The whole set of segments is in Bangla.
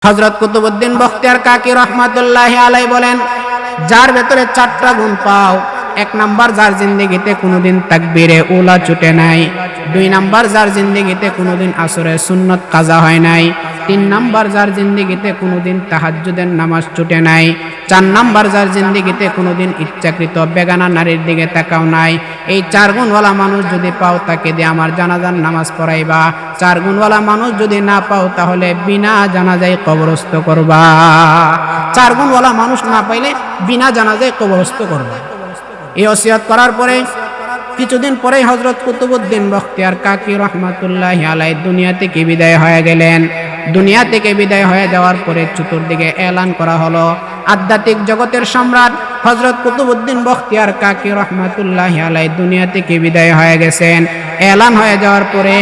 হযরত কুতুবউদ্দিন বখতিয়ার কাকি রহমাতুল্লাহি আলাইহি বলেন, যার ভেতরে 4টা গুণ পাও, 1 নাম্বার যার জিন্দেগিতে কোনোদিন তাকবীরে উলা ছুটে নাই, 2 নাম্বার যার জিন্দেগিতে কোনোদিন আসরের সুন্নত কাজা হয় নাই, 3 নাম্বার যার জিন্দেগিতে কোনোদিন তাহাজ্জুদের নামাজ ছুটে নাই, 4 নাম্বার যার জিন্দেগিতে কোনোদিন ইচ্ছাকৃত বেগানা নারীর দিকে তাকাও নাই। এই 4 গুণওয়ালা মানুষ যদি পাও, তাকে দিয়ে আমার জানাজার নামাজ পড়াইবা। 4 গুণওয়ালা মানুষ যদি না পাও, তাহলে বিনা জানাজায় কবরস্থ করবা। 4 গুণওয়ালা মানুষ না পাইলে বিনা জানাজায় কবরস্থ করবা। এই ওসিয়ত করার পরে কিছুদিন পরেই হযরত কুতুবউদ্দিন বখতিয়ার কাকি রহমাতুল্লাহি আলাইহি দুনিয়া থেকে বিদায় হয়ে গেলেন। দুনিয়া থেকে বিদায় হয়ে যাওয়ার পরে চতুর্দিকে এলান করা হলো, আধ্যাত্মিক জগতের সম্রাট হযরত কুতুবউদ্দিন বখতিয়ার কাকি রহমাতুল্লাহি আলাইহি দুনিয়া থেকে বিদায় হয়ে গেছেন। এলান হয়ে যাওয়ার পরে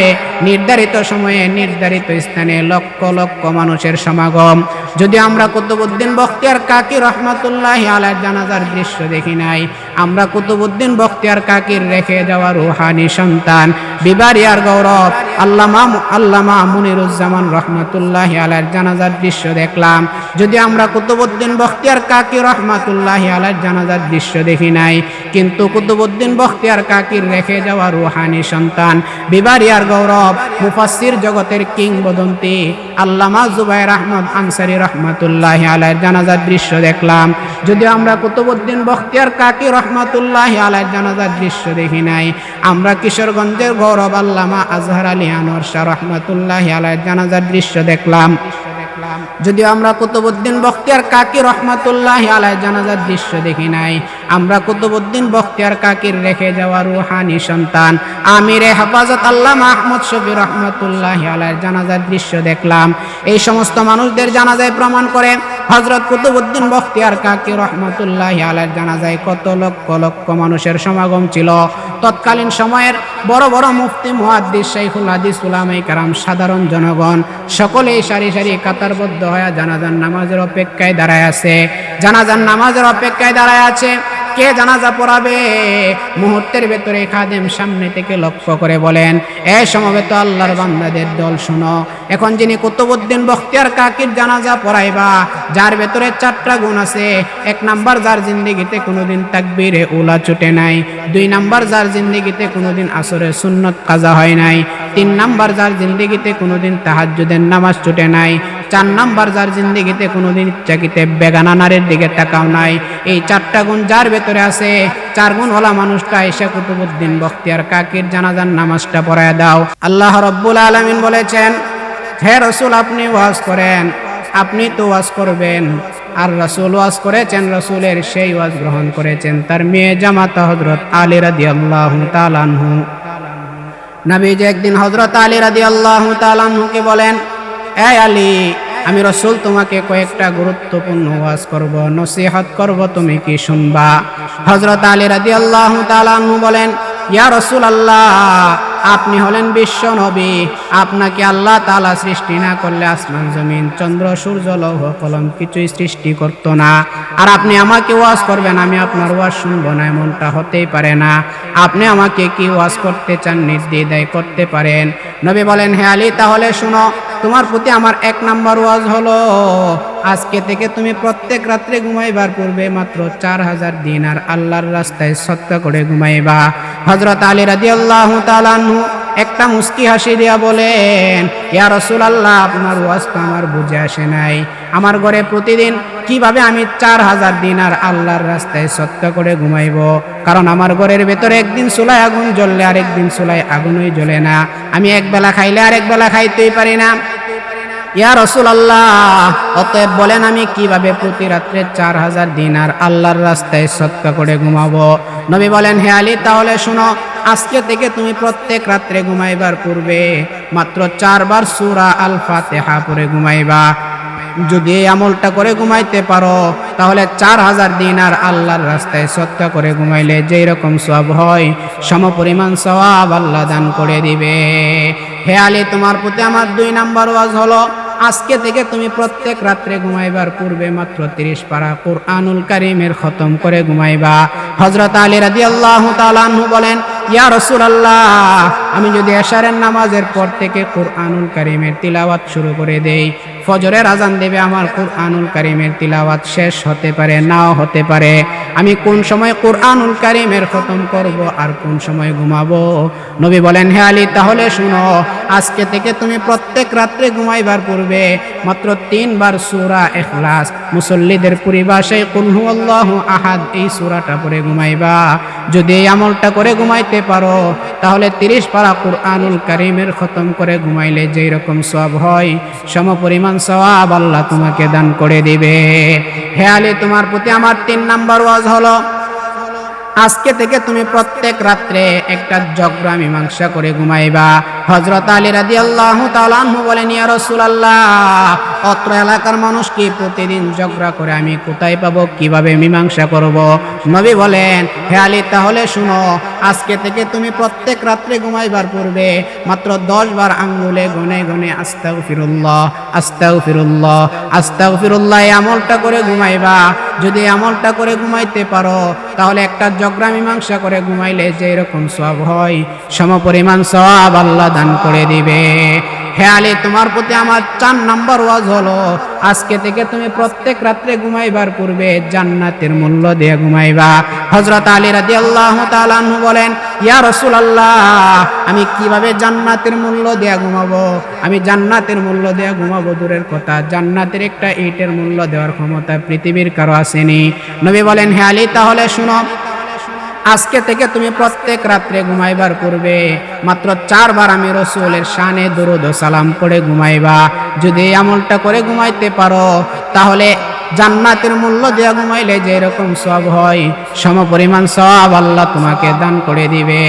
নির্ধারিত সময়ে নির্ধারিত স্থানে লক্ষ লক্ষ মানুষের সমাগম। যদি আমরা কুতুবউদ্দিন বখতিয়ার কাকি রহমাতুল্লাহি আলাইহির জানাজার দৃশ্য দেখি নাই, আমরা কুতুবউদ্দিন বখতিয়ার কাকির রেখে যাওয়া রূহানি সন্তান বিবারিয়ার গৌরব আল্লামা মুনিরুজ্জামান রহমাতুল্লাহি আলাইহির জানাজার দৃশ্য দেখলাম, যদি আমরা কুতুবউদ্দিন বখতিয়ার কাকি রহমাতুল্লাহি আলাইহির জানাজার দৃশ্য দেখি নাই, কিন্তু কুতুবউদ্দিন বখতিয়ার কাকির রেখে যাওয়া রূহানি সন্তান বিবারিয়ার গৌরব মুফাসসির জগতের কিংবদন্তি আল্লামা জুবায়ের আহমদ আনসারী রহমাতুল্লাহি আলাইহির জানাজার দৃশ্য দেখলাম, যদি আমরা কুতুবউদ্দিন বখতিয়ার কাকি রহমাতুল্লাহি আলাইহির জানাজার দৃশ্য দেখি নাই, আমরা কিশোরগঞ্জের গৌরব আল্লামা আজহার আলী আনোয়ার শাহ রহমাতুল্লাহি আলাইহির জানাজার দৃশ্য দেখলাম, যদি আমরা কুতুবউদ্দিন বখতিয়ার কাকি রহমাতুল্লাহি আলাইহির জানাজার দৃশ্য দেখি নাই, আমরা কুতুবউদ্দিন বখতিয়ার কাকির রেখে যাওয়া রূহানি সন্তান আমিরে হেফাজত আল্লামা আহমদ শফি রহমাতুল্লাহি আলাইহির জানাজার দৃশ্য দেখলাম। এই সমস্ত মানুষদের জানাজায় প্রমাণ করে হযরত কুতুবউদ্দিন বখতিয়ার কাকি রহমাতুল্লাহি আলাইহির জানাজায় কত লক্ষ লক্ষ মানুষের সমাগম ছিল। তৎকালীন সময়ের বড় বড় মুফতি, মুহাদ্দিস, শাইখুল হাদিস, উলামায়ে কেরাম, সাধারণ জনগণ সকলেই সারি সারি কাতারবদ্ধ হয়ে জানাজার নামাজের অপেক্ষায় দাঁড়ায় আছে। জানাজার নামাজের অপেক্ষায় দাঁড়ায় আছে। কে জানাজা পড়াবে? মুহূর্তের ভেতরে খাদেম সামনে থেকে লক্ষ্য করে বলেন, এ সমবেত আল্লাহর বান্দাদের দল শুনো, এখন যিনি কুতুবউদ্দিন বখতিয়ার কাকির জানাজা পড়াইবা, যার ভেতরে 4টা গুণ আছে, 1 নাম্বার যার জিন্দেগিতে কোনোদিন তাকবীরে উলা ছুটে নাই, 2 নাম্বার যার জিন্দেগিতে কোনোদিন আসরের সুন্নত কাজা হয় নাই, 3 নাম্বার যার জিন্দেগিতে কোনোদিন তাহাজ্জুদের নামাজ ছুটে নাই, 4 নাম্বার যার জিন্দেগিতে কোনোদিন ইচ্ছাকৃত বেগানা নারীর দিকে তাকাও নাই। এই 4টা গুণ যার ভেতরে আছে, 4 গুণওয়ালা মানুষটা এসে কুতুবউদ্দিন বখতিয়ার কাকির জানাজার নামাজটা পড়ায় দাও। আল্লাহ রাব্বুল আলামিন বলেছেন, হে রাসূল আপনি ওয়াজ করেন, আপনি তো ওয়াজ করবেন। আর রাসূল ওয়াজ করেছেন, রাসূলের সেই ওয়াজ গ্রহণ করেছেন তার মেয়ে জামাতা হযরত আলী রাদিয়াল্লাহু তাআলা আনহু। নবীজি একদিন হযরত আলী রাদিয়াল্লাহু তাআলা আনহুকে বলেন, এ আলী, আমি রাসূল তোমাকে কয়েকটা গুরুত্বপূর্ণ ওয়াজ করব, নসিহত করব, তুমি কি শুনবা? হযরত আলী রাদিয়াল্লাহু তাআলা আনহু বলেন, ইয়া রাসূলুল্লাহ, আপনি হলেন বিশ্ব নবী, আপনাকে আল্লাহ তাআলা সৃষ্টি না করলে আসমান জমিন চন্দ্র সূর্য লৌহ কলম কিছুই সৃষ্টি করত না, আর আপনি আমাকে ওয়াজ করবেন, আমি আপনার ওয়াজ শুনবো না, এমনটা হতেই পারে না। আপনি আমাকে কি ওয়াজ করতে চান নির্দ্বিধায় করতে পারেন। নবী বলেন, হে আলী, তাহলে শুনো, তোমার প্রতি আমার 1 নাম্বার ওয়াজ হলো, আজকে থেকে তুমি প্রত্যেক রাত্রে ঘুমাইবার পূর্বে মাত্র 4000 দিনার আল্লাহর রাস্তায় সদকা করে ঘুমাইবা। হযরত আলী রাদিয়াল্লাহু তাআলা আনহু একটা মুস্কি হাসি দিয়া বলেন, ইয়া রাসূলুল্লাহ, আপনার ওয়াজ তো আমার বুঝে আসে নাই। আমার ঘরে প্রতিদিন কিভাবে আমি 4000 দিনার আল্লাহর রাস্তায় সদকা করে ঘুমাইবো? কারণ আমার ঘরের ভেতরে একদিন চুলায় আগুন জ্বললে আরেকদিন চুলায় আগুনই জ্বলে না, আমি এক বেলা খাইলে আরেক বেলা খাইতেই পারি না। ইয়া রাসূলুল্লাহ, অতএব বলেন আমি কিভাবে প্রতি রাত্রে 4000 দিনার আল্লাহর রাস্তায় সদকা করে ঘুমাবো? নবী বলেন, হে আলী, তাহলে শুনো, আজকে থেকে তুমি প্রত্যেক রাত্রে ঘুমাইবার পূর্বে মাত্র 4 বার সূরা আল ফাতিহা পড়ে ঘুমাইবা। যদি এই আমলটা করে ঘুমাইতে পারো, তাহলে 4000 দিনার আল্লাহর রাস্তায় সদকা করে ঘুমাইলে যেই রকম সওয়াব হয়, সমপরিমাণ সওয়াব আল্লাহ দান করে দিবে। হে আলী, তোমার প্রতি আমার 2 নাম্বার ওয়াজ হলো, আজকে থেকে তুমি প্রত্যেক রাত্রে ঘুমাইবার পূর্বে মাত্র 30 পারা কুরআনুল কারীমের খতম করে ঘুমাইবা। হযরত আলী রাদিয়াল্লাহু তাআলা আনহু বলেন, ইয়া রাসূলুল্লাহ, আমি যদি এশারের নামাজের পর থেকে কুরআনুল কারীমের তিলাওয়াত শুরু করে দেই, ফজরের আজান দেবে, আমার কুরআনুল কারীমের তিলাওয়াত শেষ হতে পারে, নাও হতে পারে। আমি কোন সময় কুরআনুল কারীমের খতম করব আর কোন সময় ঘুমাবো? নবী বলেন, হে আলী, তাহলে শুনো, আজকে থেকে তুমি প্রত্যেক রাত্রে ঘুমাইবার পূর্বে মাত্র 3 বার সূরা ইখলাস, মুসল্লিদের পরিভাষায় কুল হুয়াল্লাহু আহাদ, এই সূরাটা পড়ে ঘুমাইবা। যদি এই আমলটা করে ঘুমাইতে পারো, তাহলে 30 পারা কুরআনুল কারীমের খতম করে ঘুমাইলে যেই রকম সওয়াব হয়, সমপরিমাণ সওয়াব আল্লাহ তোমাকে দান করে দিবে। হে আলী, তোমার প্রতি আমার 3 নাম্বার ওয়াজ হলো, আজকে থেকে তুমি প্রত্যেক রাত্রে একটা জগরা মীমাংসা করে ঘুমাইবা। হযরত আলী রাদিয়াল্লাহু তাআলা আনহু বলেন, ইয়া রাসূলুল্লাহ, অত্র এলাকার মানুষ কি প্রতিদিন জগরা করে, আমি কোথায় পাবো, কিভাবে মীমাংসা করব? নবী বলেন, হে আলী, তাহলে শুনো, আজকে থেকে তুমি প্রত্যেক রাত্রে ঘুমাইবার পূর্বে মাত্র 10 বার আঙ্গুলে গনে গনে আস্তাগফিরুল্লাহ, আস্তাগফিরুল্লাহ, আস্তাগফিরুল্লাহ এই আমলটা করে ঘুমাইবা। যদি আমলটা করে ঘুমাইতে পারো, তাহলে একটা জগরা মীমাংসা করে ঘুমাইলে যে এরকম সওয়াব হয়, সমপরিমাণ সওয়াব আল্লাহ দান করে দিবে। হে আলী, তোমার প্রতি আমার 4 নাম্বার ওয়াজ হলো, আজকে থেকে তুমি প্রত্যেক রাত্রে ঘুমাইবার পূর্বে জান্নাতের মূল্য দিয়ে ঘুমাইবা। হযরত আলী রাদিয়াল্লাহু তাআলা আনহু বলেন, ইয়া রাসূলুল্লাহ, আমি কিভাবে জান্নাতের মূল্য দিয়ে ঘুমাবো? আমি জান্নাতের মূল্য দিয়ে ঘুমাবো দূরের কথা, জান্নাতের একটা ইটের মূল্য দেওয়ার ক্ষমতা পৃথিবীর কারো আসেনি। নবী বলেন, হে আলী, তাহলে শুনো, আজকে থেকে তুমি প্রত্যেক রাত্রে ঘুমাইবার পূর্বে মাত্র 4 বার আমি রাসূলের শানে দরুদ ও সালাম পড়ে ঘুমাইবা। যদি এই আমলটা করে ঘুমাইতে পারো, তাহলে জান্নাতের মূল্য দিয়ে ঘুমাইলে যে এরকম সওয়াব হয়, সমপরিমাণ সওয়াব আল্লাহ তোমাকে দান করে দিবে।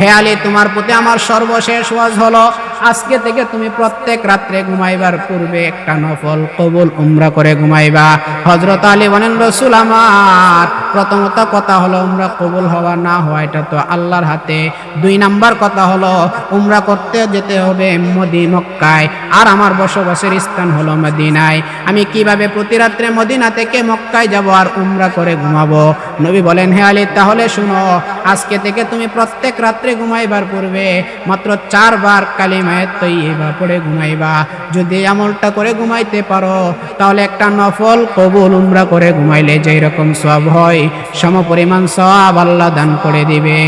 হে আলী, তোমার প্রতি আমার সর্বশেষ ওয়াজ হলো, আজকে থেকে তুমি প্রত্যেক রাত্রে ঘুমাইবার পূর্বে একটা নফল কবুল উমরা করে ঘুমাইবা। হযরত আলী বলেন, রাসূল আমার, প্রথমত কথা হলো উমরা কবুল হওয়া না হওয়া এটা তো আল্লাহর হাতে। 2 নাম্বার কথা হলো উমরা করতে যেতে হবে মক্কায়, আর আমার বসবাসের স্থান হলো মদিনায়। আমি কিভাবে প্রতি রাত্রে মদিনা থেকে মক্কায় যাব আর উমরা করে ঘুমাবো? নবী বলেন, হে আলী, তাহলে শুনো, আজকে থেকে তুমি প্রত্যেক রাত্রে ঘুমাইবার পূর্বে মাত্র 4 বার কালিমায়ে তাইয়্যিবা পড়ে ঘুমাইবা। যদি আমলটা করে ঘুমাইতে পারো, তাহলে একটা নফল কবুল উমরা করে ঘুমাইলে যেই রকম সওয়াব হয়, সমপরিমাণ সওয়াব আল্লাহ দান করে দিবে।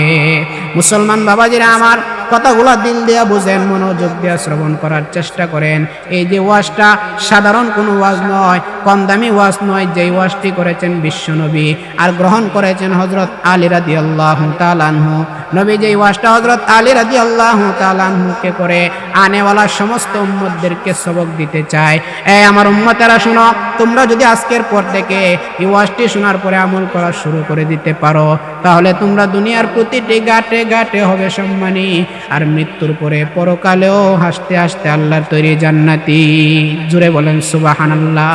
মুসলমান বাবাজিরা আমার, কথাগুলো দিল দিয়া বুঝেন, মনোযোগ দিয়া শ্রবণ করার চেষ্টা করেন। এই যে ওয়াজটা সাধারণ কোনো ওয়াজ নয়, কম দামি ওয়াজ নয়, যেই ওয়াজটি করেছেন বিশ্বনবী আর গ্রহণ করেছেন হযরত আলী রাদিয়াল্লাহু তাআলা আনহু। নবী যেই ওয়াজটা হযরত আলী রাদিয়াল্লাহু তাআলা আনহুকে করে আনেওয়ালা সমস্ত উম্মতদেরকে সবক দিতে চায়। এই আমার উম্মতেরা শুনো, তোমরা যদি আজকের পর থেকে এই ওয়াজটি শোনার পরে আমল করা শুরু করে দিতে পারো, তাহলে তোমরা দুনিয়ার প্রতিটি ঘাটে ঘাটে হবে সম্মানী, আর মৃত্যুর পরে পরকালেও হাসতে হাসতে আল্লাহর তৈরি জান্নাতি। জুড়ে বলেন সুবহানাল্লাহ।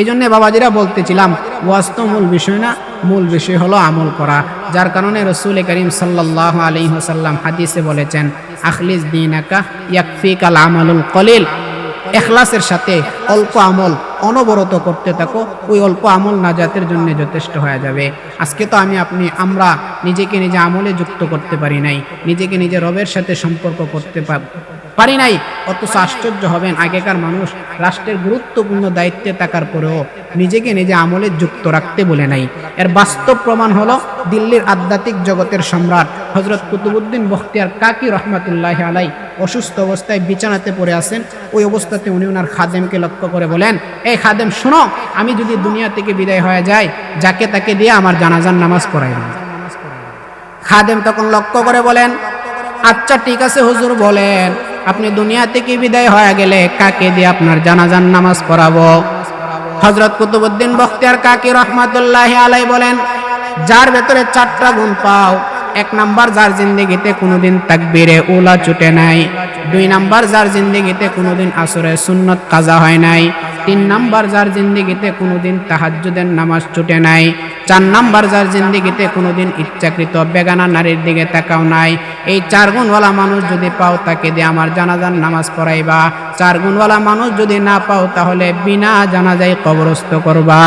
এই জন্য বাবাজিরা বলতেছিলাম, ওয়াজ তো মূল বিষয় না, মূল বিষয় হলো আমল করা। যার কারণে রাসূল করিম সাল্লাল্লাহু আলাইহি ওয়াসাল্লাম হাদিসে বলেছেন, আখলিস দীনাকা ইয়াকফিকাল আমালুল কলিল। ইখলাসের সাথে অল্প আমল অনবরত করতে থাকো, ওই অল্প আমল নাজাতের জন্য যথেষ্ট হয়ে যাবে। আজকে তো আমরা নিজেকে নিজে আমলে যুক্ত করতে পারি নাই, নিজেকে নিজে রবের সাথে সম্পর্ক করতে পারি নাই। অথচ আশ্চর্য হবেন, আগেকার মানুষ রাষ্ট্রের গুরুত্বপূর্ণ দায়িত্বে থাকার পরেও নিজেকে নিজে আমলে যুক্ত রাখতে বলে নাই। এর বাস্তব প্রমাণ হলো দিল্লির আধ্যাত্মিক জগতের সম্রাট হযরত কুতুবউদ্দিন বখতিয়ার কাকি রহমাতুল্লাহি আলাইহি অসুস্থ অবস্থায় বিছানাতে পড়ে আছেন। ওই অবস্থাতে উনি ওনার খাদেমকে লক্ষ্য করে বলেন, এই খাদেম শোনো, আমি যদি দুনিয়া থেকে বিদায় হয়ে যাই, যাকে তাকে দিয়ে আমার জানাজার নামাজ পড়াইবেন। খাদেম তখন লক্ষ্য করে বলেন, আচ্ছা ঠিক আছে হুজুর, বলেন আপনি দুনিয়া থেকে বিদায় হয়ে গেলে কাকে দিয়ে আপনার জানাজার নামাজ পড়াবো? হযরত কুতুবউদ্দিন বখতিয়ার কাকি রহমাতুল্লাহি আলাইহি বলেন, যার ভেতরে 4টা গুণ পাও। 1 নাম্বার, যার জিন্দেগিতে কোনোদিন তাকবীরে উলা ছুটে নাই। 2 নাম্বার, যার জিন্দেগিতে কোনোদিন আসরের সুন্নত কাজা হয় নাই। 3 নাম্বার, যার জিন্দেগিতে কোনোদিন তাহাজ্জুদের নামাজ ছুটে নাই। 4 নাম্বার, যার জিন্দেগিতে কোনোদিন ইচ্ছাকৃত বেগানা নারীর দিকে তাকাও নাই। এই 4 গুণওয়ালা মানুষ যদি পাও, তাকে দিয়ে আমার জানাজার নামাজ পড়াইবা। 4 গুণওয়ালা মানুষ যদি না পাও, তাহলে বিনা জানাজায় কবরস্থ করবা।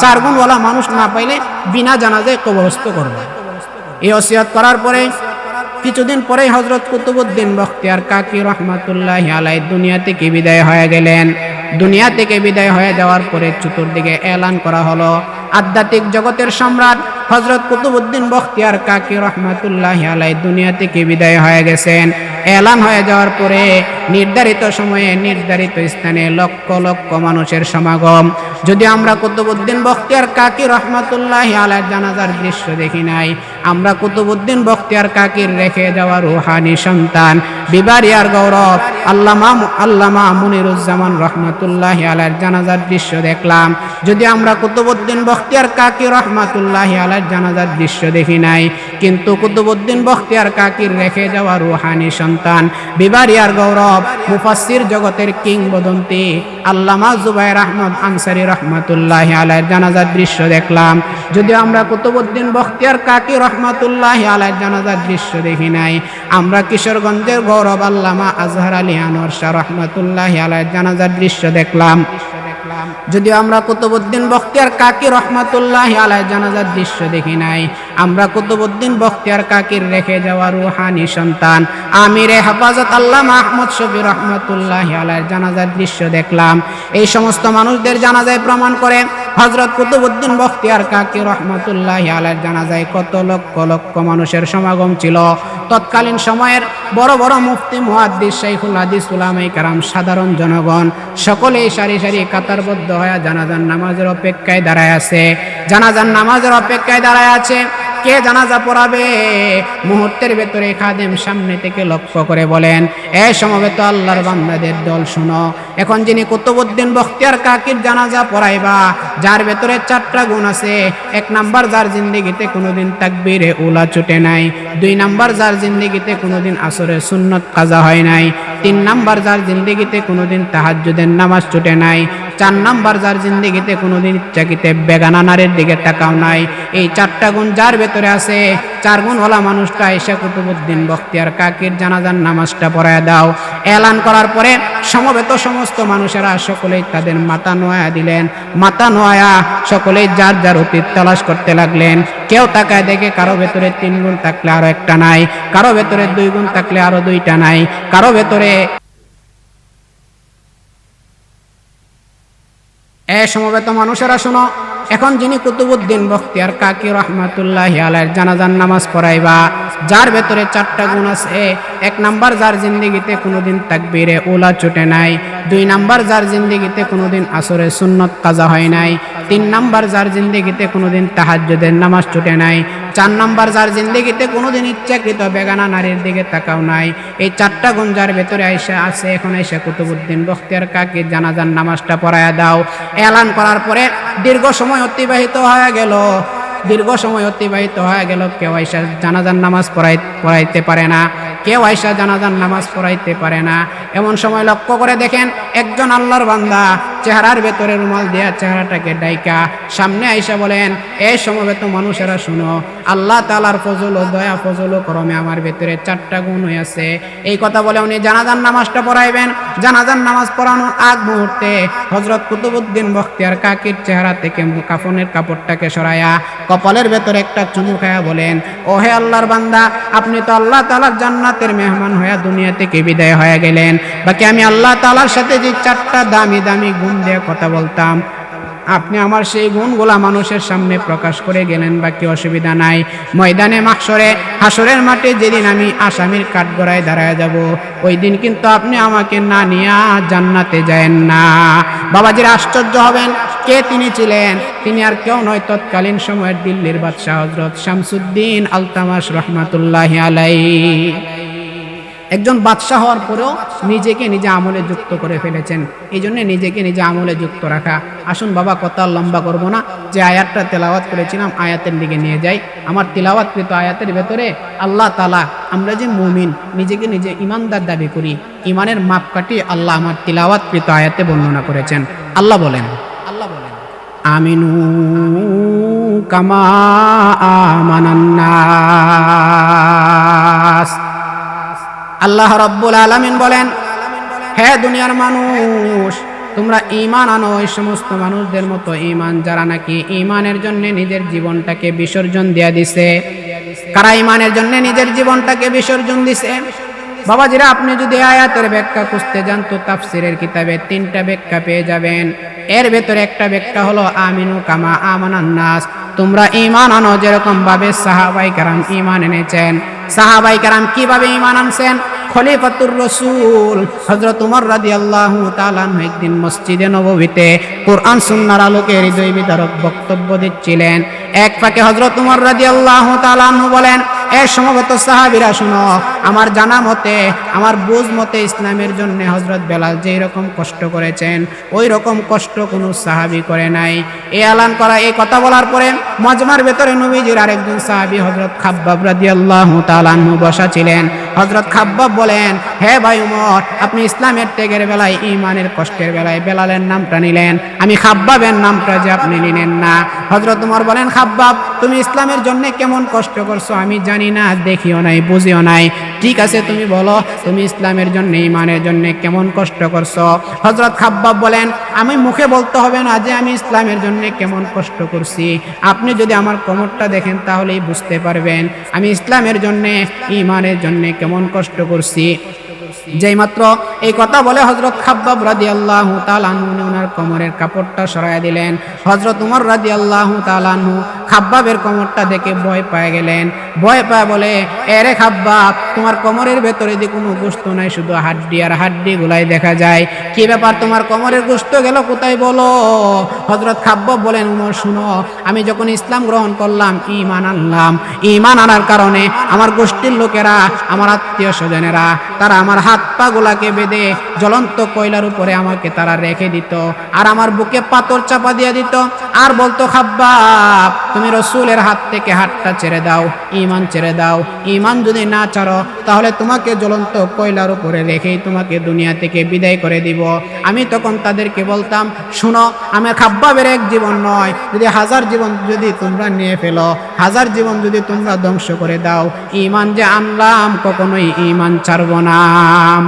4 গুণওয়ালা মানুষ না পাইলে বিনা জানাজায় কবরস্থ করবা। এই ওসিয়ত করার পরে কিছুদিন পরেই হযরত কুতুবউদ্দিন বখতিয়ার কাকি রহমাতুল্লাহি আলাইহি দুনিয়া থেকে বিদায় হয়ে গেলেন। দুনিয়া থেকে বিদায় হয়ে যাওয়ার পরে চতুর্দিকে এলান করা হলো আধ্যাত্মিক জগতের সম্রাট হযরত কুতুবউদ্দিন বখতিয়ার কাকি রহমাতুল্লাহি আলাইহি দুনিয়া থেকে বিদায় হয়ে গেছেন। এলান হয়ে যাওয়ার পরে নির্ধারিত সময়ে নির্ধারিত স্থানে লক্ষ লক্ষ মানুষের সমাগম। যদি আমরা কুতুবউদ্দিন বখতিয়ার কাকি রহমাতুল্লাহি আলাইহির জানাজার দৃশ্য দেখি নাই, আমরা কুতুবউদ্দিন বখতিয়ার কাকির রেখে যাওয়া রুহানি সন্তান বিবারিয়ার গৌরব আল্লামা মুনিরুজ্জামান রহমাতুল্লাহি আলাইহির জানাজার দৃশ্য দেখলাম, যদি আমরা কুতুবউদ্দিন বখতিয়ার কাকি রহমাতুল্লাহি আলাইহির জানাজার দৃশ্য দেখি নাই, কিন্তু কুতুবউদ্দিন বখতিয়ার কাকির রেখে যাওয়া রুহানি সন্তান বিবারিয়ার গৌরব মুফাসসির জগতের কিংবদন্তি আল্লামা জুবায়ের আহমদ আনসারী রহমাতুল্লাহি আলাইহির জানাজার দৃশ্য দেখলাম, যদি আমরা কুতুবউদ্দিন বখতিয়ার কাকি রহমাতুল্লাহি আলাইহির জানাজার দৃশ্য দেখি নাই, আমরা কিশোরগঞ্জের গৌরব আল্লামা আজহার আলী আনোয়ার শাহ রহমাতুল্লাহি আলাইহির জানাজার দৃশ্য দেখলাম, যদি আমরা কুতুবউদ্দিন বখতিয়ার কাকি রহমাতুল্লাহি আলাইহির জানাজার দৃশ্য দেখি নাই, আমরা কুতুবউদ্দিন বখতিয়ার কাকির রেখে যাওয়া রুহানি সন্তান আমিরে হেফাজত আল্লামা আহমদ শফি রহমাতুল্লাহি আলাইহির জানাজার দৃশ্য দেখলাম। এই সমস্ত মানুষদের জানাজায় প্রমাণ করে হযরত কুতুবউদ্দিন বখতিয়ার কাকি রহমাতুল্লাহি আলাইহির জানাজায় কত লক্ষ লক্ষ মানুষের সমাগম ছিল। তৎকালীন সময়ের বড় বড় মুফতি মুহাদ্দিস শাইখুল হাদিস উলামায়ে কেরাম সাধারণ জনগণ সকলেই সারি সারি কাতারবদ্ধ হয়ে জানাজার নামাজের অপেক্ষায় দাঁড়ায় আছে, জানাজার নামাজের অপেক্ষায় দাঁড়ায় আছে। কে জানাজা পড়াবে? মুহূর্তের ভেতরে খাদেম সামনে থেকে লক্ষ্য করে বলেন, এ সমবেত আল্লাহর বান্দাদের দল শুনো, এখন যিনি কুতুবউদ্দিন বখতিয়ার কাকির জানাজা পড়াইবা, যার ভেতরে 4টা গুণ আছে। 1 নাম্বার, যার জিন্দেগিতে কোনোদিন তাকবীরে উলা ছুটে নাই। 2 নাম্বার, যার জিন্দেগিতে কোনোদিন আসরের সুন্নত কাজা হয় নাই। 3 নাম্বার, যার জিন্দেগিতে কোনোদিন তাহাজ্জুদের নামাজ ছুটে নাই। 4 নাম্বার, যার জিন্দেগিতে কোনোদিন ইচ্ছাকৃতে বেগানা নারীর দিকে তাকাও নাই। এই 4টা গুণ যার ভেতরে আছে, 4 গুণ ওলা মানুষটা এসে কুতুবউদ্দিন বখতিয়ার কাকির জানাজার নামাজটা পড়ায় দাও। এলান করার পরে সমবেত সমস্ত মানুষেরা সকলেই তাদের মাথা নোয়া দিলেন। মাথা নোয়া সকলেই যার যার অতীত তালাশ করতে লাগলেন। কেউ তাকায় দেখে কারো ভেতরে 3 গুণ থাকলে আরো 1টা নাই, কারো ভেতরে 2 গুণ থাকলে আরো 2টা নাই, কারো ভেতরে সমবেত মানুষেরা শোনো, এখন যিনি কুতুবউদ্দিন বখতিয়ার কাকি রহমাতুল্লাহি আলাইহির জানাজার নামাজ পড়াইবা, যার ভেতরে 4টা গুণ আছে। 1 নাম্বার, যার জিন্দেগিতে কোনোদিন তাকবীরে উলা ছুটে নাই। 2 নাম্বার, যার জিন্দেগিতে কোনোদিন আসরের সুন্নত কাজা হয় নাই। 3 নাম্বার, যার জিন্দেগিতে কোনোদিন তাহাজ্জুদের নামাজ ছুটে নাই। 4 নাম্বার, যার জিন্দেগিতে কোনোদিন ইচ্ছাকৃত বেগানা নারীর দিকে তাকাও নাই। এই 4টা গুণ যার ভেতরে আইসা আছে, এখন আইসা কুতুবউদ্দিন বখতিয়ার কাকির জানাজার নামাজটা পড়ায়া দাও। এলান করার পরে দীর্ঘ সময় অতিবাহিত হয়ে গেল। কেউ আইসা জানাজার নামাজ পড়াইতে পারে না, কেউ আইসা জানাজার নামাজ পড়াইতে পারে না। এমন সময় লক্ষ্য করে দেখেন একজন আল্লাহর বান্দা চেহারার ভেতরে রুমাল দেয়া চেহারাটাকে ডাইকা সামনে আইসা বলেন, এই সমবেত মানুষেরা শুনো, আল্লাহ তাআলার ফজল ও দয়া ফজল ও করমে আমার ভেতরে 4টা গুণ আছে। এই কথা বলে উনি জানাজার নামাজটা পড়াইবেন। জানাজার নামাজ পড়ানোর আগ মুহূর্তে হযরত কুতুবউদ্দিন বখতিয়ার কাকির চেহারা থেকে কাফনের কাপড়টাকে সরাইয়া কপালের ভেতরে একটা চুমু খায়া বলেন, ও হে আল্লাহর বান্দা, আপনি তো আল্লাহ তাআলার জান্নাতের মেহমান হয়ে দুনিয়া থেকে বিদায় হয়ে গেলেন। বাকি আমি আল্লাহ তাআলার সাথে যে 4টা দামি দামি গুণ দিয়ে কথা বলতাম, আপনি আমার সেই গুণগুলা মানুষের সামনে প্রকাশ করে গেলেন। বাকি অসুবিধা নাই। ময়দানে মাহশরে হাসরের মাঠে যেদিন আমি আসামির কাঠগড়ায় দাঁড়ায় যাব, ওই দিন কিন্তু আপনি আমাকে না নিয়ে জান্নাতে যায়েন না। বাবাজিরা আশ্চর্য হবেন, কে তিনি ছিলেন? তিনি আর কেউ নয়, তৎকালীন সময়ের দিল্লির বাদশাহ হযরত শামসুদ্দিন আলতামাশ রহমাতুল্লাহি আলাইহি। একজন বাদশাহ হওয়ার পরেও নিজেকে নিজে আমলে যুক্ত করে ফেলেছেন। এই জন্য নিজেকে নিজে আমলে যুক্ত রাখা। আসুন বাবা, কথা লম্বা করব না, যে আয়াতটা তেলাওয়াত করেছিলাম আয়াতের দিকে নিয়ে যাই। আমার তিলাওয়াতকৃত আয়াতের ভেতরে আল্লাহ তাআলা, আমরা যে মুমিন, নিজেকে নিজে ইমানদার দাবি করি, ইমানের মাপকাঠি আল্লাহ আমার তিলাওয়াতকৃত আয়াতে বর্ণনা করেছেন। আল্লাহ বলেন, আমিনু কামা আমানান নাস। আল্লাহ রাব্বুল আলামিন বলেন, হে দুনিয়ার মানুষ, তোমরা ঈমান আনো ওই সমস্ত মানুষদের মতো ঈমান যারা নাকি ঈমানের জন্য নিজের জীবনটাকে বিসর্জন দিয়ে দিছে। কারা ইমানের জন্য নিজের জীবনটাকে বিসর্জন দিছে? বাবাজিরা, আপনি যদি আয়াতের ব্যাখ্যা খুঁজতে যান তো তাফসিরের কিতাবে 3টা ব্যাখ্যা পেয়ে যাবেন। এর ভেতরে একটা ব্যাখ্যা হলো আমিনু কামা আমানান নাস, তোমরা ঈমান আনো যেরকম ভাবে সাহাবায়ে কেরাম ঈমান এনেছেন। সাহাবায়ে কেরাম কিভাবে ঈমান আনছেন? খলিফাতুর রাসূল হযরত ওমর রাদিয়াল্লাহু তাআলা একদিন মসজিদে নববীতে কোরআন সুন্নাহর আলোকে হৃদয় বিদারক বক্তব্য দিচ্ছিলেন। এক ফাঁকে হযরত ওমর রাদিয়াল্লাহু তাআলা বলেন, এ সমবেত সাহাবীরা শুনো, আমার জানা মতে, আমার বুঝ মতে ইসলামের জন্য হযরত বেলাল যেই রকম কষ্ট করেছেন ওই রকম কষ্ট কোনো সাহাবী করে নাই। এই এলান করা, এই কথা বলার পরে মজমার ভেতরে নবীজির আরেকজন সাহাবী হযরত খাব্বাব রাদিয়াল্লাহু তাআলা বসা ছিলেন। হযরত খাব্বাব বলেন, হে ভাই ওমর, আপনি ইসলামের ত্যাগের বেলায়, ঈমানের কষ্টের বেলায় বেলালের নামটা নিলেন, আমি খাব্বাবের নামটা যে আপনি নিলেন না। হযরত ওমর বলেন, খাব্বাব, তুমি ইসলামের জন্য কেমন কষ্ট করছো আমি জানি না, দেখিও নাই, বুঝিও নাই। ঠিক আছে, তুমি বলো তুমি ইসলামের জন্য, ঈমানের জন্য কেমন কষ্ট করছো। হযরত খাব্বাব বলেন, আমি মুখে বলতে হবে না যে আমি ইসলামের জন্য কেমন কষ্ট করছি, আপনি যদি আমার কোমরটা দেখেন তাহলেই বুঝতে পারবেন আমি ইসলামের জন্য, ঈমানের জন্য কেমন কষ্ট করছি। যেই মাত্র এই কথা বলে হযরত খাব্বাব রাদিয়াল্লাহু তাআলা আনহু ওনার কোমরের কাপড়টা সরায় দিলেন। হযরত ওমর রাদিয়াল্লাহু তাআলা আনহু খাব্বাবের কোমরটা দেখে ভয় পেয়ে গেলেন। ভয় পেয়ে বলে, এরে খাব্বাব, তোমার কোমরের ভেতরে যে কোনো গোশত নাই, শুধু হাড্ডি আর হাড্ডি গুলাই দেখা যায়, কি ব্যাপার, তোমার কোমরের গোশত গেল কোথায় বলো। হযরত খাব্বাব বলেন, ওমর শুনো, আমি যখন ইসলাম গ্রহণ করলাম, ঈমান আনলাম, ঈমান আনার কারণে আমার গোষ্ঠীর লোকেরা, আমার আত্মীয় স্বজনেরা, তারা আমার হাত পা গুলাকে বেঁধে জ্বলন্ত কয়লার উপরে আমাকে তারা রেখে দিত, আর আমার বুকে পাথর চাপা দিয়ে দিত, আর বলতো, খাব্বাব, তুমি রাসূলের হাত থেকে হাতটা ছেড়ে দাও, ঈমান ছেড়ে দাও, ঈমান যদি না ছাড়ো তাহলে তোমাকে জ্বলন্ত কয়লার উপরে রেখেই তোমাকে দুনিয়া থেকে বিদায় করে দিব। আমি তখন তাদেরকে বলতাম, শুনো, আমার খাব্বাবের এক জীবন নয়, যদি 1000 জীবন যদি তোমরা নিয়ে ফেলো, 1000 জীবন যদি তোমরা ধ্বংস করে দাও, ঈমান যে আনলাম কখনোই ঈমান ছাড়ব না।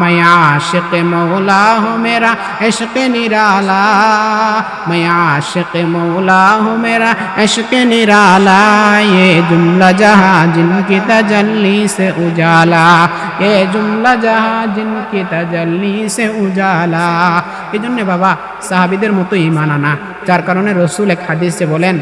মায়া আশিক মৌলা হো মেরা ইশক নিরালা, মায়া আশিক মৌলা হো মেরা ইশক নিরালা, ये जुमला जहां जिनकी तजल्ली से उजाला, ये जुमला जहां जिनकी तजल्ली से उजाला। এই জন্য বাবা, সাহাবীদের মতো ঈমান আনা, যার কারণে রাসূল এক হাদিসে বলেন,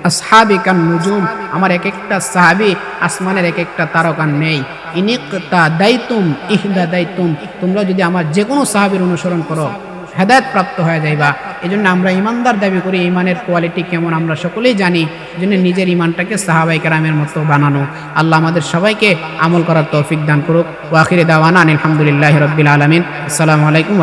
আসহাবি কান নুজুম, আমার এক একটা সাহাবী আসমানের এক একটা তারকা নেই। ইনিকতা দাইতুম ইহদা দাইতুম, তোমরা যদি আমার যে কোনো সাহাবীর অনুসরণ করো হেদায়েত প্রাপ্ত হয়ে যাইবা। এই জন্য আমরা ইমানদার দাবি করি, ইমানের কোয়ালিটি কেমন আমরা সকলেই জানি। এই জন্য নিজের ইমানটাকে সাহাবায়ে কেরামের মতো বানানো। আল্লাহ আমাদের সবাইকে আমল করার তৌফিক দান করুক। ওয়া আখিরি দাওয়ানা আলহামদুলিল্লাহি রাব্বিল আলামিন। আসসালামু আলাইকুম।